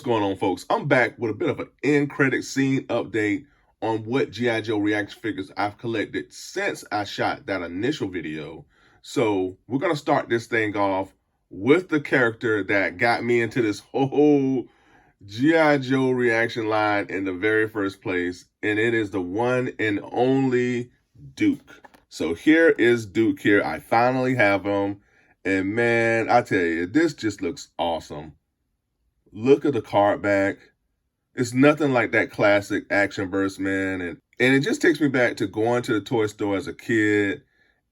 going on, folks? I'm back with a bit of an end credit scene update on what G.I. Joe reaction figures I've collected since I shot that initial video. So we're going to start this thing off with the character that got me into this whole G.I. Joe reaction line in the very first place, and it is the one and only Duke. So here is Duke here. I finally have him, and man, I tell you, this just looks awesome. Look at the card back. It's nothing like that classic action burst, man. And it just takes me back to going to the toy store as a kid,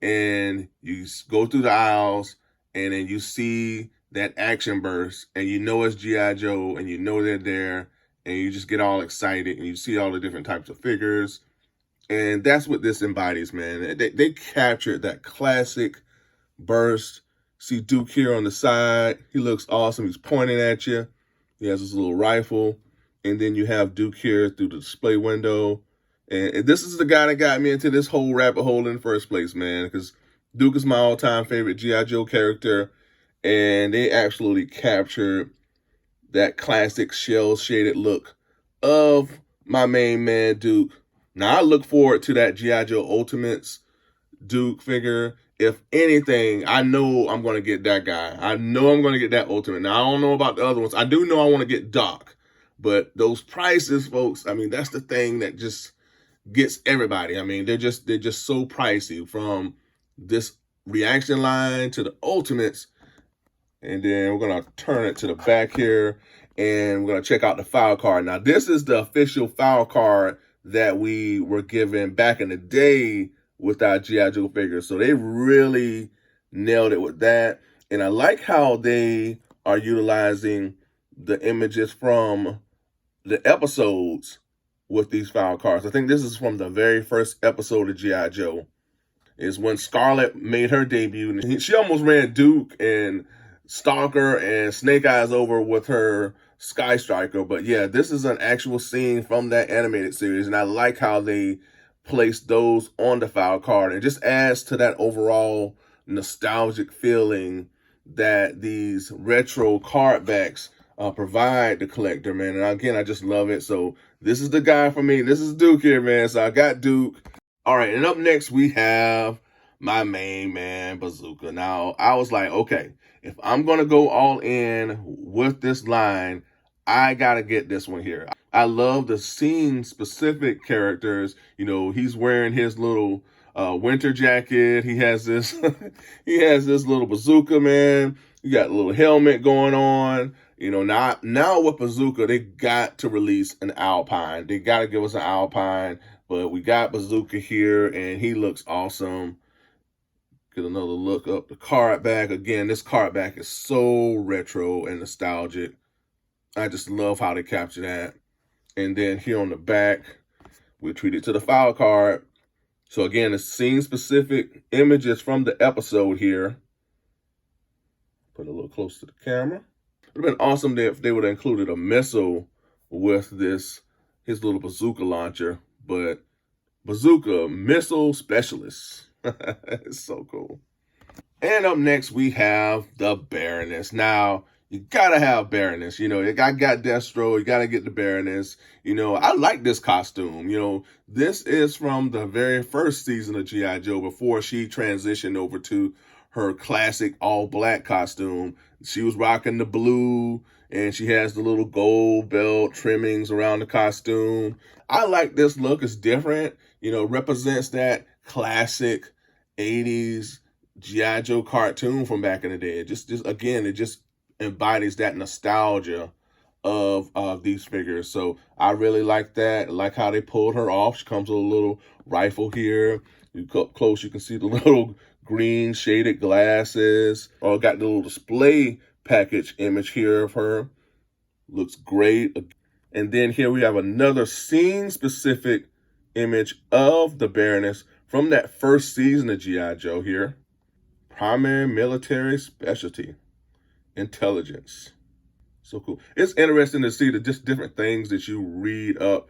and you go through the aisles, and then you see that action burst, and you know it's G.I. Joe, and you know they're there, and you just get all excited, and you see all the different types of figures. And that's what this embodies, man. They captured that classic burst. See Duke here on the side. He looks awesome. He's pointing at you. He has his little rifle. And then you have Duke here through the display window. And this is the guy that got me into this whole rabbit hole in the first place, man. Because Duke is my all-time favorite G.I. Joe character. And they absolutely captured that classic shell-shaded look of my main man, Duke. Now, I look forward to that G.I. Joe Ultimates Duke figure. If anything, I know I'm going to get that guy. I know I'm going to get that Ultimate. Now, I don't know about the other ones. I do know I want to get Doc. But those prices, folks, I mean, that's the thing that just gets everybody. I mean, they're just so pricey, from this reaction line to the Ultimates. And then we're going to turn it to the back here, and we're going to check out the file card. Now, this is the official file card that we were given back in the day with our G.I. Joe figures. So they really nailed it with that. And I like how they are utilizing the images from the episodes with these file cards. I think this is from the very first episode of G.I. Joe. Is when Scarlet made her debut. And she almost ran Duke and Stalker and Snake Eyes over with her Sky Striker. But yeah, this is an actual scene from that animated series. And I like how they place those on the file card. It just adds to that overall nostalgic feeling that these retro card backs provide the collector, man. And again, I just love it. So this is the guy for me. This is Duke here, man. So I got Duke. All right, and up next we have my main man, Bazooka. Now, I was like, okay, if I'm going to go all in with this line, I got to get this one here. I love the scene-specific characters. You know, he's wearing his little winter jacket. He has this he has this little bazooka, man. You got a little helmet going on. You know, now with Bazooka, they got to release an Alpine. They got to give us an Alpine. But we got Bazooka here, and he looks awesome. Get another look up the card back. Again, this card back is so retro and nostalgic. I just love how they capture that. And then here on the back, we treat it to the file card. So again, the scene-specific images from the episode here. Put it a little close to the camera. It would have been awesome if they would have included a missile with his little bazooka launcher. But Bazooka, Missile Specialist. It's so cool. And up next, we have the Baroness. Now, you gotta have Baroness. You know, I got Destro. You gotta get the Baroness. You know, I like this costume. You know, this is from the very first season of G.I. Joe before she transitioned over to her classic all-black costume. She was rocking the blue, and she has the little gold belt trimmings around the costume. I like this look. It's different. You know, represents that classic 80s G.I. Joe cartoon from back in the day. It just again, it just embodies that nostalgia of these figures. So I really like that. I like how they pulled her off. She comes with a little rifle here. You go up close, you can see the little green shaded glasses. Oh, got the little display package image here of her. Looks great. And then here we have another scene-specific image of the Baroness from that first season of G.I. Joe here. Primary military specialty. Intelligence. So cool. It's interesting to see the just different things that you read up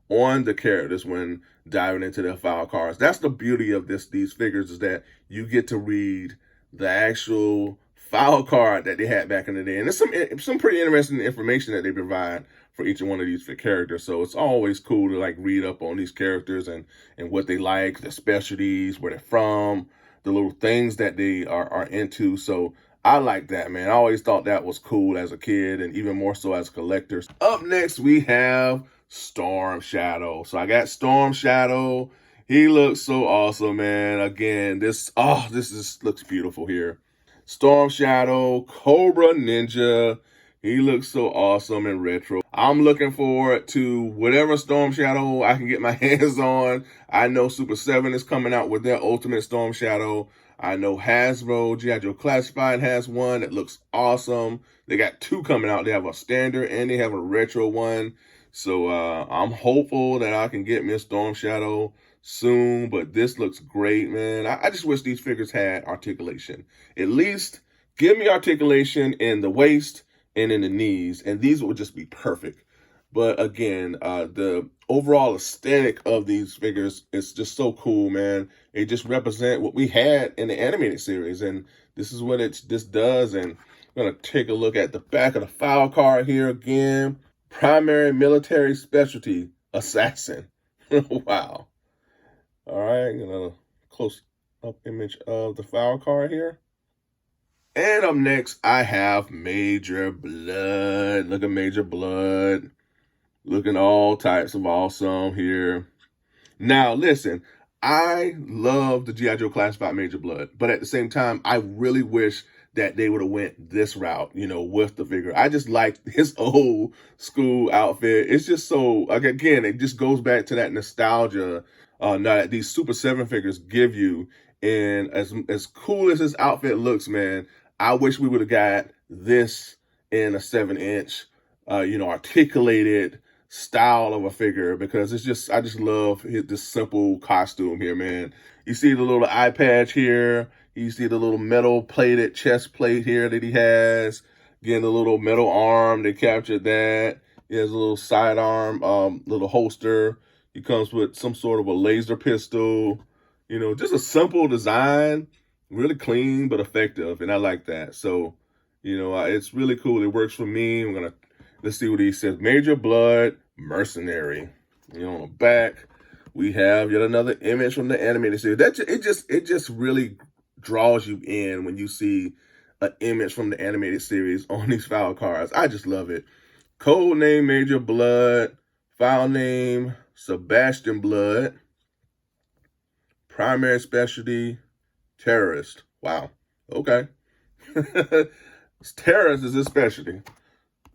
on the characters when diving into their file cards. That's the beauty of these figures, is that you get to read the actual file card that they had back in the day. And there's some pretty interesting information that they provide for each one of these characters. So it's always cool to like read up on these characters and what they like, their specialties, where they're from, the little things that they are into. So I like that, man. I always thought that was cool as a kid, and even more so as collectors. Up next, we have Storm Shadow. So I got Storm Shadow. He looks so awesome, man. Again, this looks beautiful here. Storm Shadow, Cobra Ninja. He looks so awesome and retro. I'm looking forward to whatever Storm Shadow I can get my hands on. I know Super 7 is coming out with their Ultimate Storm Shadow. I know Hasbro, G.I. Joe Classified has one that looks awesome. They got two coming out. They have a standard and they have a retro one. So I'm hopeful that I can get me a Storm Shadow soon, but this looks great, man. I just wish these figures had articulation. At least give me articulation in the waist and in the knees, and these would just be perfect. But again, the overall aesthetic of these figures is just so cool, man. They just represent what we had in the animated series, and this is what this does. And I'm gonna take a look at the back of the file card here again. Primary military specialty, assassin. Wow. All right, gonna close up image of the file card here. And up next, I have Major Blood. Look at Major Blood. Looking all types of awesome here. Now, listen, I love the G.I. Joe Classified Major Blood, but at the same time, I really wish that they would have went this route, you know, with the figure. I just like his old school outfit. It's just so, like, again, it just goes back to that nostalgia now that these Super 7 figures give you. And as cool as this outfit looks, man, I wish we would have got this in a 7-inch, you know, articulated style of a figure, because it's just, I just love this simple costume here, man. You see the little eye patch here. You see the little metal plated chest plate here that he has. Again, the little metal arm, they captured that. He has a little sidearm, little holster. He comes with some sort of a laser pistol. You know, just a simple design, really clean but effective, and I like that. So, you know, it's really cool. It works for me. Let's see what he says. Major Blood Mercenary. You know, on the back, we have yet another image from the animated series. It just really draws you in when you see an image from the animated series on these file cards. I just love it. Code name Major Blood. File name Sebastian Blood. Primary specialty terrorist. Wow. Okay. Terrorist is his specialty.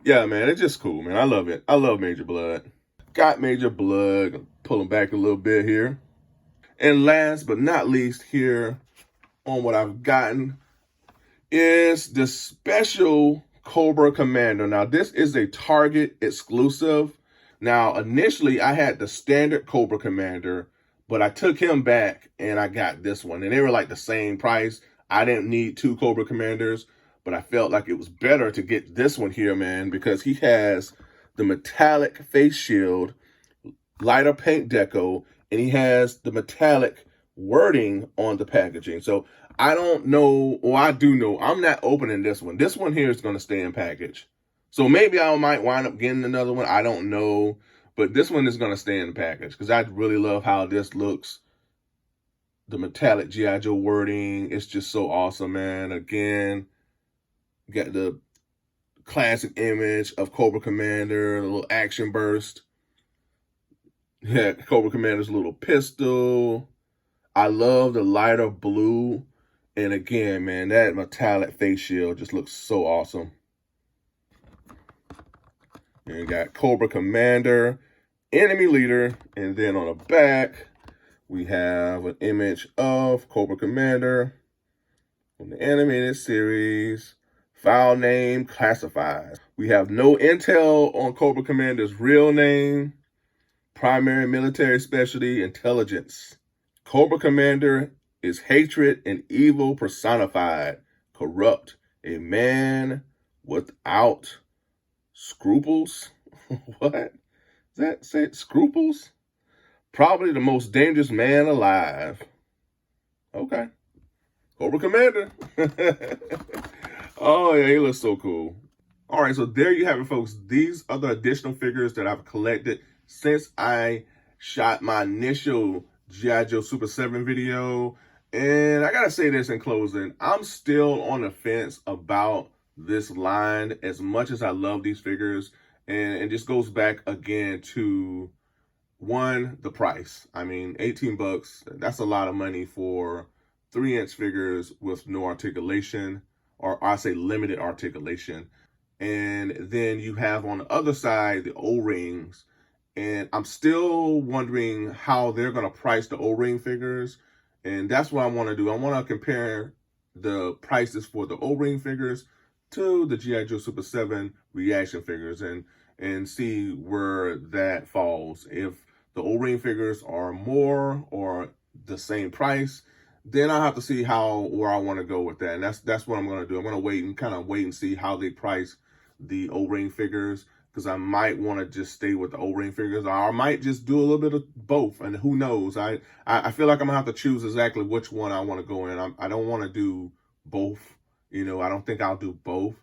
Yeah, man, it's just cool, man. I love it. I love Major Blood. Got Major Blood. Pull him back a little bit here. And last but not least here on what I've gotten is the special Cobra Commando. Now, this is a Target exclusive. Now, initially, I had the standard Cobra Commander, but I took him back and I got this one. And they were like the same price. I didn't need two Cobra Commanders, but I felt like it was better to get this one here, man, because he has the metallic face shield, lighter paint deco, and he has the metallic wording on the packaging. So I don't know, or I do know, I'm not opening this one. This one here is going to stay in package. So maybe I might wind up getting another one. I don't know. But this one is going to stay in the package because I really love how this looks. The metallic G.I. Joe wording. It's just so awesome, man. Again, got the classic image of Cobra Commander, a little action burst. Yeah, Cobra Commander's little pistol. I love the lighter blue. And again, man, that metallic face shield just looks so awesome. And you got Cobra Commander, enemy leader, and then on the back, we have an image of Cobra Commander from the animated series. File name classified. We have no intel on Cobra Commander's real name. Primary military specialty, intelligence. Cobra Commander is hatred and evil personified. Corrupt. A man without scruples. What? Does that say scruples? Probably the most dangerous man alive. Okay. Cobra Commander. Oh yeah, he looks so cool. All right, so there you have it, folks. These are the additional figures that I've collected since I shot my initial G.I. Joe Super 7 video. And I gotta say this in closing, I'm still on the fence about this line as much as I love these figures. And it just goes back again to one, the price. I mean, 18 bucks, that's a lot of money for 3-inch figures with no articulation, or I say limited articulation. And then you have on the other side the O-rings. And I'm still wondering how they're going to price the O-ring figures. And that's what I want to do. I want to compare the prices for the O-ring figures to the G.I. Joe Super 7 ReAction figures and see where that falls. If the O-ring figures are more or the same price, then I'll have to see where I want to go with that. And that's what I'm going to do. I'm going to wait and see how they price the O-ring figures, because I might want to just stay with the O-ring figures, or I might just do a little bit of both, and who knows. I feel like I'm gonna have to choose exactly which one I want to go in. I don't want to do both. I don't think I'll do both.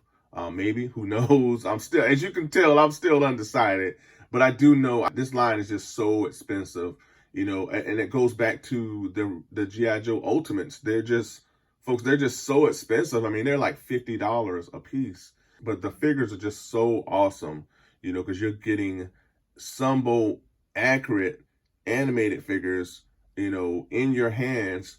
Maybe, who knows. I'm still, as you can tell, I'm still undecided, but I do know this line is just so expensive. And it goes back to the G.I. Joe Ultimates. They're just, folks, they're just so expensive. I mean, they're like $50 a piece. But the figures are just so awesome, because you're getting Sumbo accurate animated figures, in your hands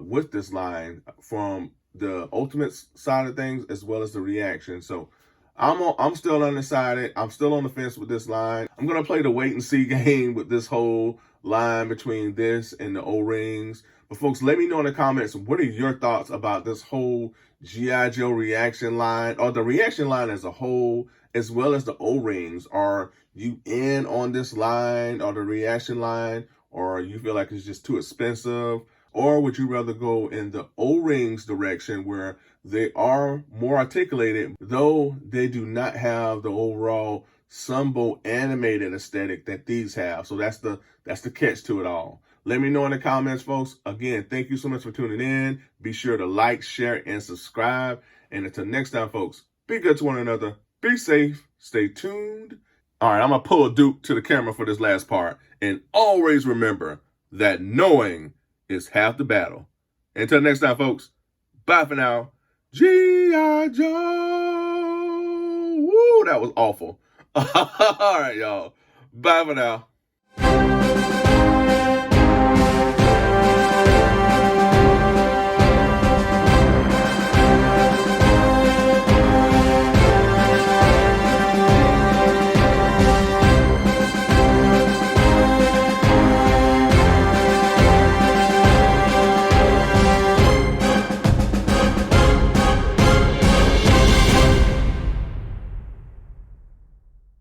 with this line from the Ultimates side of things as well as the ReAction. So I'm still undecided. I'm still on the fence with this line. I'm gonna play the wait and see game with this whole line between this and the O-rings. But folks, let me know in the comments, what are your thoughts about this whole G.I. Joe ReAction line, or the ReAction line as a whole, as well as the O-rings? Are you in on this line or the ReAction line, or you feel like it's just too expensive? Or would you rather go in the O-rings direction, where they are more articulated, though they do not have the overall Sumbo animated aesthetic that these have? So that's the catch to it all. Let me know in the comments, folks. Again, thank you so much for tuning in. Be sure to like, share, and subscribe. And until next time, folks, be good to one another. Be safe. Stay tuned. All right, I'm going to pull a Duke to the camera for this last part. And always remember that knowing is half the battle. Until next time, folks. Bye for now. G.I. Joe. Woo, that was awful. All right, y'all. Bye for now.